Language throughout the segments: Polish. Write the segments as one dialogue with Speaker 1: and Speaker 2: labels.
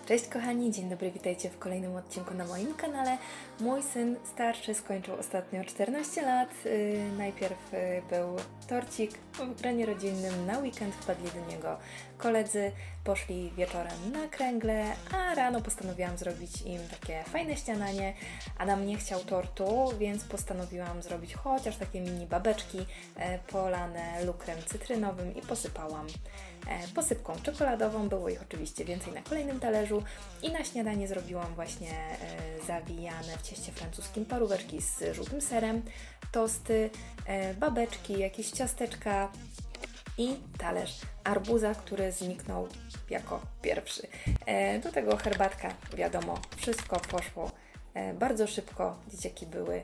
Speaker 1: Cześć kochani, dzień dobry, witajcie w kolejnym odcinku na moim kanale. Mój syn starszy skończył ostatnio 14 lat. Najpierw był torcik w gronie rodzinnym, na weekend wpadli do niego koledzy, poszli wieczorem na kręgle, a rano postanowiłam zrobić im takie fajne śniadanie. Adam nie chciał tortu, więc postanowiłam zrobić chociaż takie mini babeczki polane lukrem cytrynowym i posypałam posypką czekoladową. Było ich oczywiście więcej na kolejnym talerzu i na śniadanie zrobiłam właśnie zawijane w cieście francuskim paróweczki z żółtym serem, tosty, babeczki, jakieś ciasteczka i talerz arbuza, który zniknął jako pierwszy. Do tego herbatka, wiadomo, wszystko poszło bardzo szybko, dzieciaki były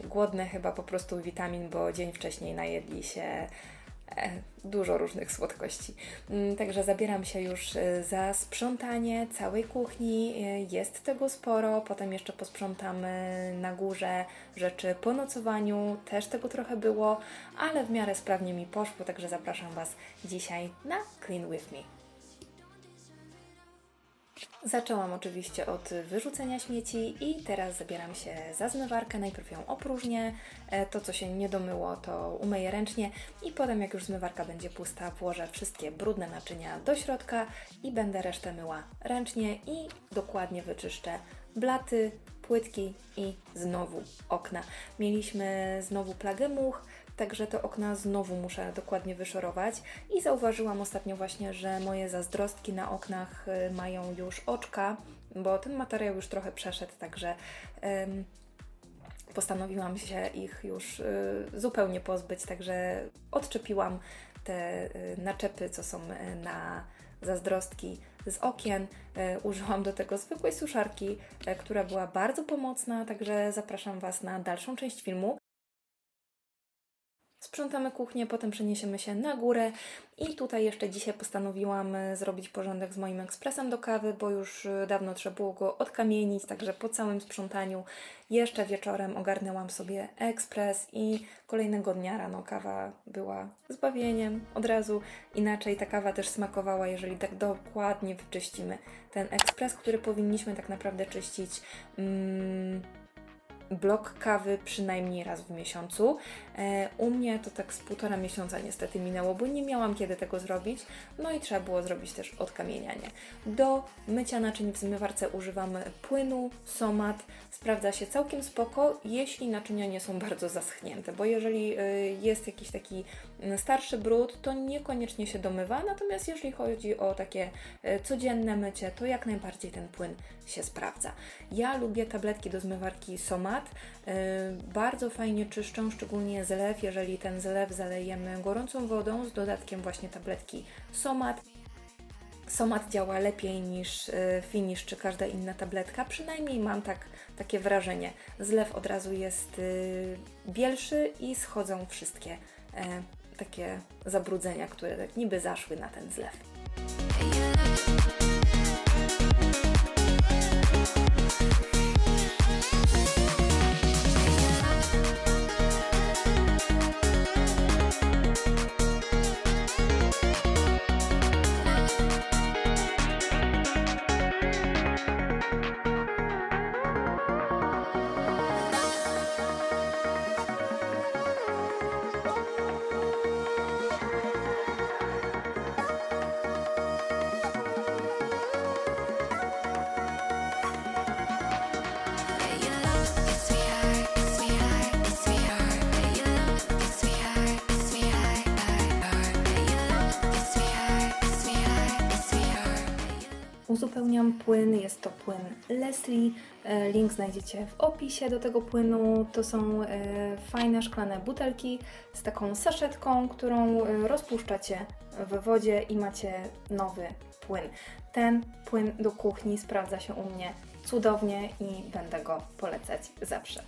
Speaker 1: głodne chyba po prostu witamin, bo dzień wcześniej najedli się dużo różnych słodkości. Także zabieram się już za sprzątanie całej kuchni. Jest tego sporo. Potem jeszcze posprzątamy na górze rzeczy po nocowaniu. Też tego trochę było, ale w miarę sprawnie mi poszło, także zapraszam Was dzisiaj na Clean With Me. Zaczęłam oczywiście od wyrzucenia śmieci i teraz zabieram się za zmywarkę. Najpierw ją opróżnię, to co się nie domyło to umyję ręcznie i potem jak już zmywarka będzie pusta, włożę wszystkie brudne naczynia do środka i będę resztę myła ręcznie i dokładnie wyczyszczę blaty, płytki i znowu okna. Mieliśmy znowu plagę much, także te okna znowu muszę dokładnie wyszorować i zauważyłam ostatnio właśnie, że moje zazdrostki na oknach mają już oczka, bo ten materiał już trochę przeszedł, także postanowiłam się ich już zupełnie pozbyć, także odczepiłam te naczepy, co są na zazdrostki z okien. Użyłam do tego zwykłej suszarki, która była bardzo pomocna, także zapraszam Was na dalszą część filmu. Sprzątamy kuchnię, potem przeniesiemy się na górę i tutaj jeszcze dzisiaj postanowiłam zrobić porządek z moim ekspresem do kawy, bo już dawno trzeba było go odkamienić, także po całym sprzątaniu jeszcze wieczorem ogarnęłam sobie ekspres i kolejnego dnia rano kawa była zbawieniem. Od razu inaczej ta kawa też smakowała, jeżeli tak dokładnie wyczyścimy ten ekspres, który powinniśmy tak naprawdę czyścić blok kawy przynajmniej raz w miesiącu. U mnie to tak z 1,5 miesiąca niestety minęło, bo nie miałam kiedy tego zrobić, no i trzeba było zrobić też odkamienianie. Do mycia naczyń w zmywarce używam płynu Somat. Sprawdza się całkiem spoko, jeśli naczynia nie są bardzo zaschnięte, bo jeżeli jest jakiś taki starszy brud, to niekoniecznie się domywa, natomiast jeżeli chodzi o takie codzienne mycie, to jak najbardziej ten płyn się sprawdza. Ja lubię tabletki do zmywarki Somat, bardzo fajnie czyszczą, szczególnie zlew, jeżeli ten zlew zalejemy gorącą wodą z dodatkiem właśnie tabletki Somat. Somat działa lepiej niż Finish czy każda inna tabletka, przynajmniej mam takie wrażenie. Zlew od razu jest bielszy i schodzą wszystkie takie zabrudzenia, które tak niby zaszły na ten zlew. Uzupełniam płyn, jest to płyn Leslie, link znajdziecie w opisie do tego płynu. To są fajne szklane butelki z taką saszetką, którą rozpuszczacie w wodzie i macie nowy płyn. Ten płyn do kuchni sprawdza się u mnie cudownie i będę go polecać zawsze.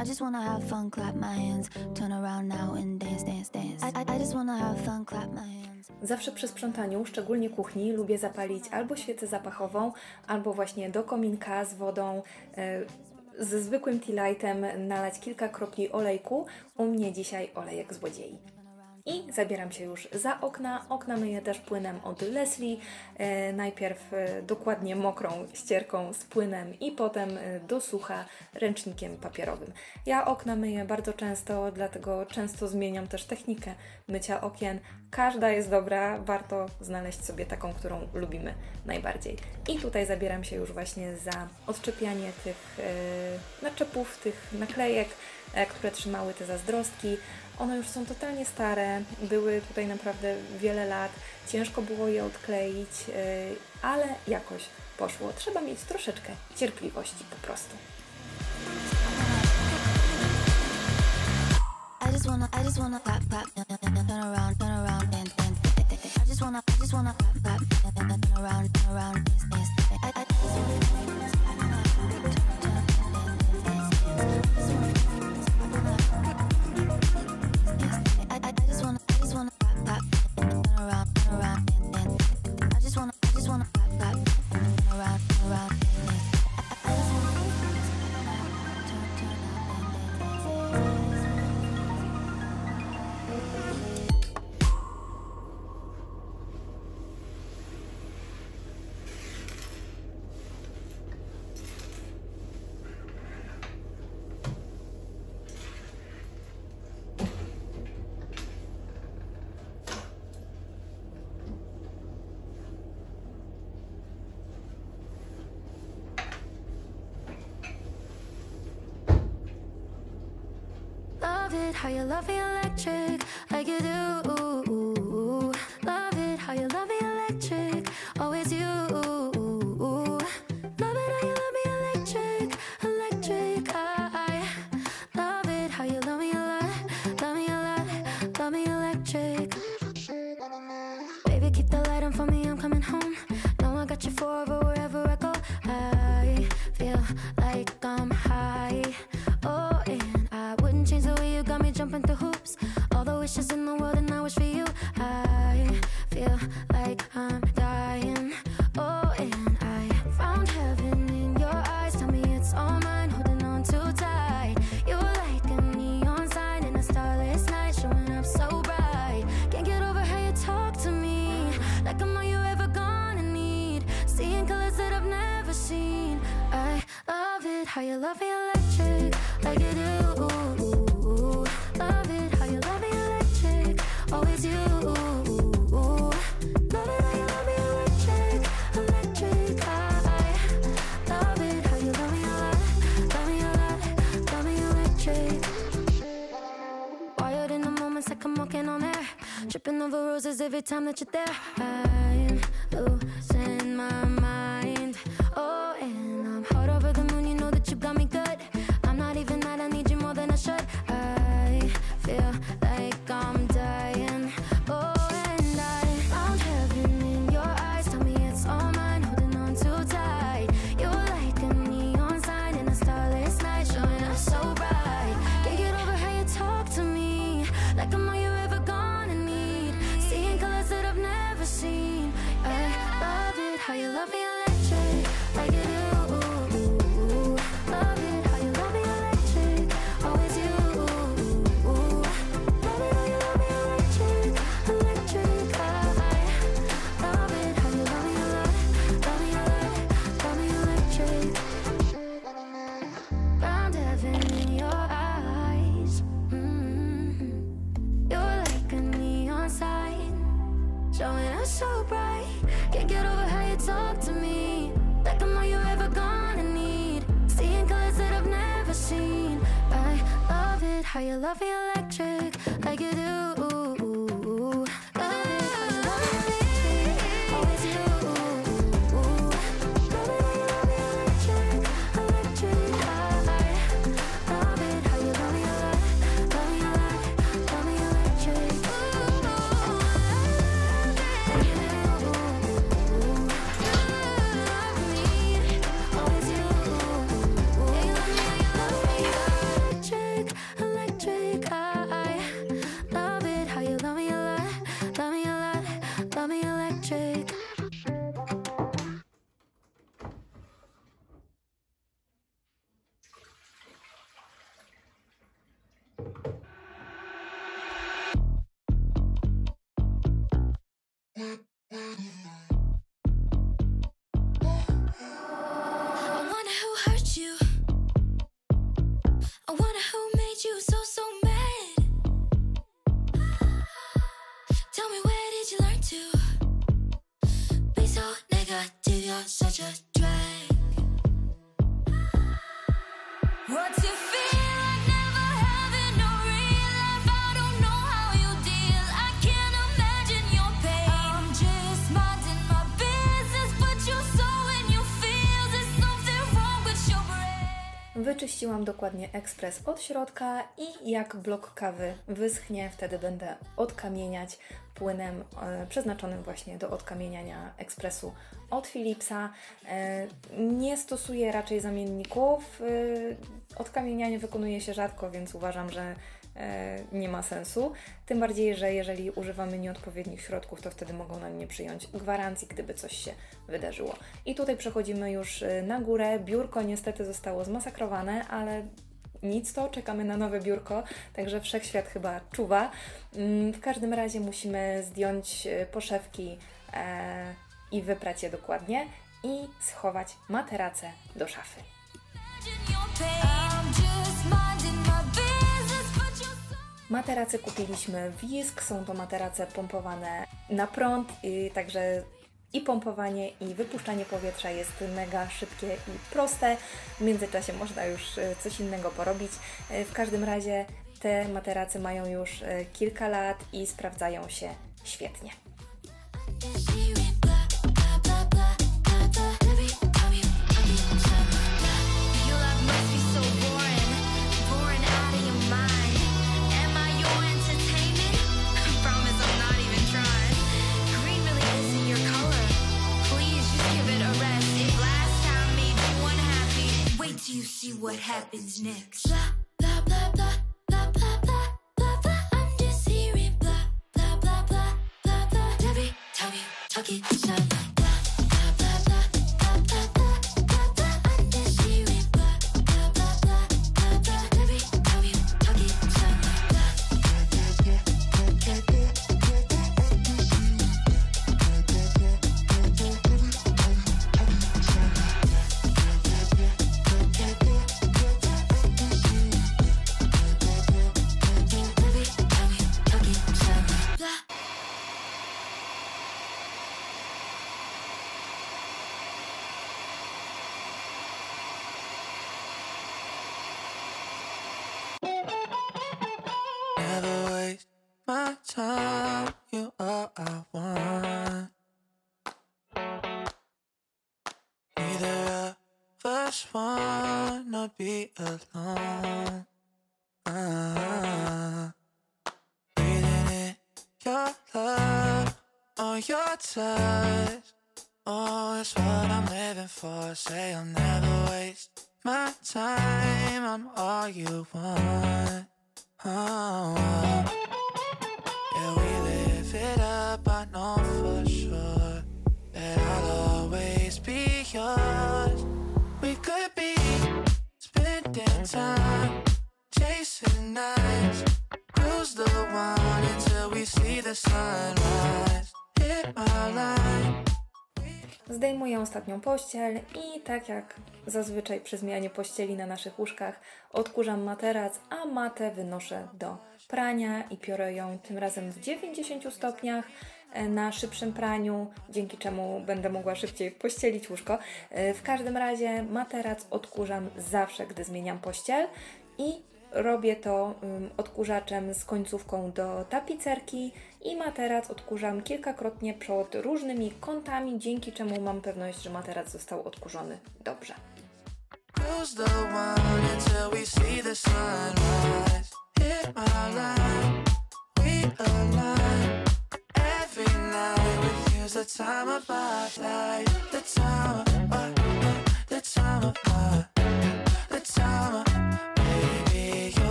Speaker 2: I just wanna have fun, clap my hands, turn around now and dance, dance, dance. I just wanna have fun, clap my hands.
Speaker 1: Zawsze przy sprzątaniu, szczególnie kuchni, lubię zapalić albo świecę zapachową, albo właśnie do kominka z wodą, ze zwykłym tea lightem nalać kilka kropli olejku. U mnie dzisiaj olejek złodziei. I zabieram się już za okna. Okna myję też płynem od Leslie. Najpierw dokładnie mokrą ścierką z płynem i potem do sucha ręcznikiem papierowym. Ja okna myję bardzo często, dlatego często zmieniam też technikę mycia okien. Każda jest dobra, warto znaleźć sobie taką, którą lubimy najbardziej. I tutaj zabieram się już właśnie za odczepianie tych naczepów, tych naklejek, które trzymały te zazdrostki. One już są totalnie stare, były tutaj naprawdę wiele lat, ciężko było je odkleić, ale jakoś poszło. Trzeba mieć troszeczkę cierpliwości po prostu.
Speaker 2: I just wanna clap, clap, turn around, dance, dance. I just wanna clap, clap, turn around, dance, dance. I just wanna clap, clap, turn around, dance, dance. I just wanna clap, clap, turn around, dance, dance. How you love me electric, like you do. Love it, how you love me electric, always you. Love it, how you love me electric, electric. I love it, how you love me a lot, love me a lot, love me electric. Baby, keep the light on for me, I'm coming home. Know I got you forever wherever I go. I feel like I'm high. Oh, and I wouldn't change the way you got me jumping through hoops. All the wishes in the world and I wish for you. I feel like I'm dying. Oh, and I found heaven in your eyes. Tell me it's all mine, holding on too tight. You're like a neon sign in a starless night, showing up so bright. Can't get over how you talk to me, like I'm all you ever gonna need. Seeing colors that I've never seen. I love it, how you love me electric, like you do. Love it, how you love me electric, always you. Love it, how you love me electric, electric. I love it, how you love me a lot, love me a lot, love me electric. Wired in the moments like I'm walking on air, tripping over roses every time that you're there. I'm losing my mind. Oh, and I'm hot over the moon, you know that you got me good. I'm not even mad, I need you more than I should. I feel like I'm dying. Oh, and I found heaven in your eyes. Tell me it's all mine, holding on too tight. You're like a neon sign in a starless night, showing up so bright. Can't get over how you talk to me, like I'm all you ever gonna need. Seeing colors that I've never seen. I love it, how you love me electric, like you do. Love it, how you love me electric, always you. Love it, how you love me electric, electric. I love it, how you love me a lot, love me a lot, love me electric. Found heaven in your eyes. You're like a neon sign, showing up so bright. Can't get over how you talk to me, like I'm all you ever gonna need. Seeing colors that I've never seen. I love it, how you love me electric, like you do. Love it, how you love me electric, always you. Love it, how you love me electric, electric. I love it, how you love me a lot, love me a lot, love me electric. Always you. till you're such a drag. What's it feel like never having no real life? I don't know how you deal. I can't imagine your pain. I'm just minding my business, but you're so in your feels. There's something wrong with your brain.
Speaker 1: Wyczyściłam dokładnie ekspres od środka i jak blok kawy wyschnie, wtedy będę odkamieniać płynem przeznaczonym właśnie do odkamieniania ekspresu od Philipsa. Nie stosuję raczej zamienników. Odkamienianie wykonuje się rzadko, więc uważam, że nie ma sensu. Tym bardziej, że jeżeli używamy nieodpowiednich środków, to wtedy mogą nam nie przyjąć gwarancji, gdyby coś się wydarzyło. I tutaj przechodzimy już na górę. Biurko niestety zostało zmasakrowane, ale nic to, czekamy na nowe biurko, także wszechświat chyba czuwa. W każdym razie musimy zdjąć poszewki i wyprać je dokładnie i schować materacę do szafy. Materace kupiliśmy w Jysk, są to materace pompowane na prąd, także i pompowanie, i wypuszczanie powietrza jest mega szybkie i proste. W międzyczasie można już coś innego porobić. W każdym razie te materace mają już kilka lat i sprawdzają się świetnie.
Speaker 2: You see what happens next. Blah blah blah blah blah blah blah blah blah. I'm just hearing blah blah blah blah blah blah. Every time you talk it sound like blah blah blah blah blah blah blah blah. I'm just hearing blah blah blah blah blah blah. Every time you talk it sound like blah.
Speaker 3: Never waste my time, you all I want. Neither of us wanna be alone. Breathing in your love, on your touch. Oh, it's what I'm living for. Say I'll never waste my time, I'm all you want. Oh, yeah, we live it up, I know for sure that I'll always be yours. We could be spending time, chasing nights, cruise the one until we see the sunrise. Hit my line.
Speaker 1: Zdejmuję ostatnią pościel i tak jak zazwyczaj przy zmianie pościeli na naszych łóżkach odkurzam materac, a matę wynoszę do prania i piorę ją tym razem w 90 stopniach na szybszym praniu, dzięki czemu będę mogła szybciej pościelić łóżko. W każdym razie materac odkurzam zawsze, gdy zmieniam pościel i robię to odkurzaczem z końcówką do tapicerki i materac odkurzam kilkakrotnie pod różnymi kątami, dzięki czemu mam pewność, że materac został odkurzony dobrze.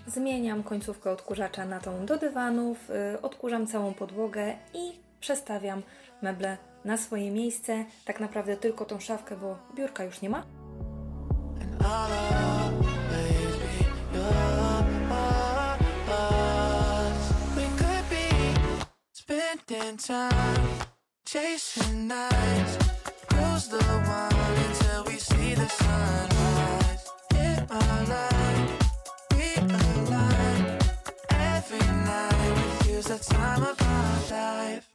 Speaker 1: Zmieniam końcówkę odkurzacza na tą do dywanów, odkurzam całą podłogę i przestawiam meble na swoje miejsce. Tak naprawdę tylko tą szafkę, bo biurka już nie ma.
Speaker 3: Every night was the time of my life.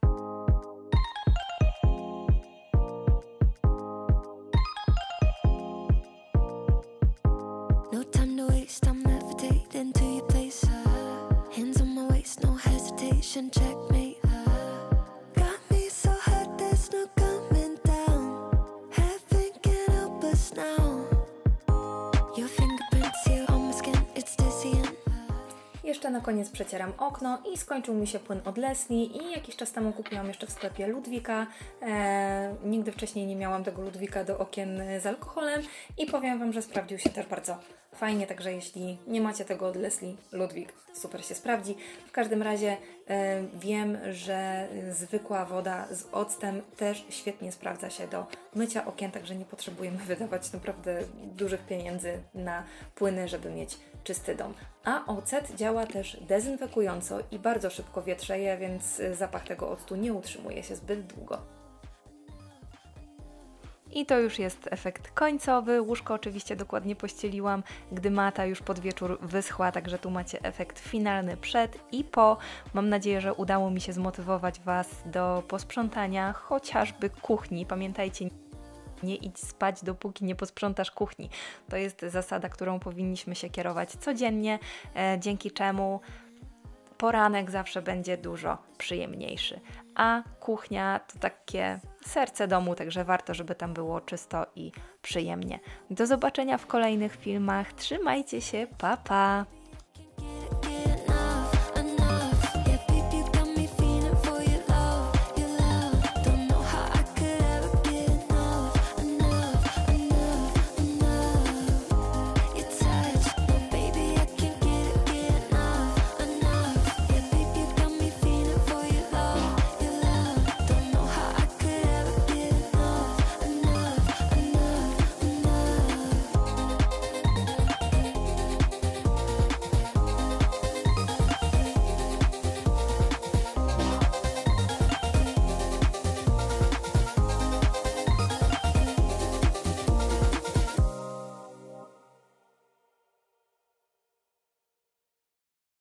Speaker 2: No time to waste, I'm levitating to your place. Hands on my waist, no hesitation, checkmate. Got me so hot, there's no coming down. Heaven can't help us now. Your fingerprints here on my skin, it's dizzying.
Speaker 1: Jeszcze na koniec przecieram okno i skończył mi się płyn od Leslie i jakiś czas temu kupiłam jeszcze w sklepie Ludwika. Nigdy wcześniej nie miałam tego Ludwika do okien z alkoholem i powiem Wam, że sprawdził się też bardzo fajnie, także jeśli nie macie tego od Leslie, Ludwik super się sprawdzi. W każdym razie wiem, że zwykła woda z octem też świetnie sprawdza się do mycia okien, także nie potrzebujemy wydawać naprawdę dużych pieniędzy na płyny, żeby mieć czysty dom. A ocet działa też dezynfekująco i bardzo szybko wietrzeje, więc zapach tego octu nie utrzymuje się zbyt długo. I to już jest efekt końcowy. Łóżko oczywiście dokładnie pościeliłam, gdy mata już pod wieczór wyschła, także tu macie efekt finalny przed i po. Mam nadzieję, że udało mi się zmotywować Was do posprzątania chociażby kuchni. Pamiętajcie, nie idź spać, dopóki nie posprzątasz kuchni. To jest zasada, którą powinniśmy się kierować codziennie, dzięki czemu poranek zawsze będzie dużo przyjemniejszy. A kuchnia to takie serce domu, także warto, żeby tam było czysto i przyjemnie. Do zobaczenia w kolejnych filmach. Trzymajcie się, pa pa!